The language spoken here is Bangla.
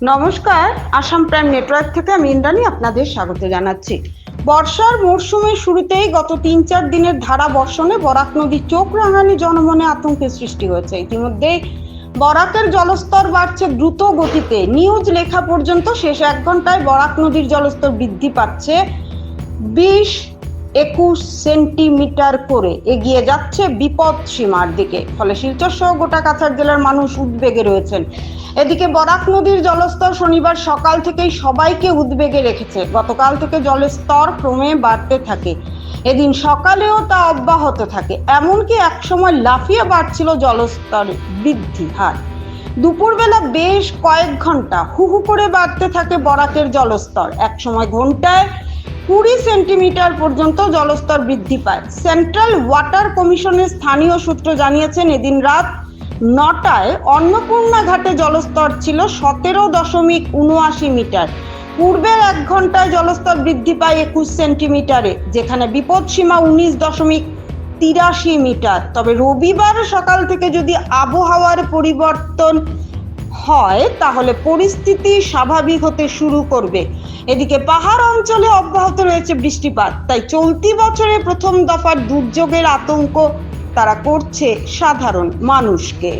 নমস্কার, আসাম প্রাইম নেটওয়ার্ক থেকে আমি ইন্দ্রাণী আপনাদের স্বাগত জানাচ্ছি। বর্ষার মরশুমের শুরুতেই গত ৩-৪ দিনের ধারা বর্ষণে বরাক নদীর চোখ রাঙানি জনমনে আতঙ্কের সৃষ্টি হয়েছে। ইতিমধ্যে বরাকের জলস্তর বাড়ছে দ্রুত গতিতে। নিউজ লেখা পর্যন্ত শেষ ১ ঘন্টায় বরাক নদীর জলস্তর বৃদ্ধি পাচ্ছে ২০-২১ সেন্টিমিটার করে, এগিয়ে যাচ্ছে বিপদ সীমার দিকে। ফলে শিলচর সহ গোটা কাছাড় জেলার মানুষ উদ্বেগে রয়েছেন। এদিকে বরাক নদীর জলস্তর শনিবার সকাল থেকেই সবাইকে উদ্বেগে রেখেছে। গতকাল থেকে জলস্তর ক্রমে বাড়তে থাকে, এদিন সকালেও তা অব্যাহত থাকে। এমনকি একসময় লাফিয়ে বাড়ছিল জলস্তর বৃদ্ধি হার। দুপুরবেলা বেশ কয়েক ঘন্টা হু হু করে বাড়তে থাকে বরাকের জলস্তর। একসময় ঘন্টায় ২০ সেন্টিমিটার পর্যন্ত জলস্তর বৃদ্ধি পায়। সেন্ট্রাল ওয়াটার কমিশনের স্থানীয় সূত্র জানিয়েছেন, এদিন রাত ৯টায় অন্নপূর্ণা ঘাটে জলস্তর ছিল ১৭.৭৯ মিটার। পূর্বের ১ ঘন্টায় জলস্তর বৃদ্ধি পায় ২১ সেন্টিমিটারে, যেখানে বিপদ সীমা ১৯.৮৩ মিটার। তবে রবিবার সকাল থেকে যদি আবহাওয়ার পরিবর্তন হয় তাহলে পরিস্থিতি স্বাভাবিক হতে শুরু করবে। এদিকে পাহাড় অঞ্চলে অব্যাহত রয়েছে বৃষ্টিপাত, তাই চলতি বছরে প্রথম দফার দুর্যোগের আতঙ্ক তারা করছে সাধারণ মানুষকে।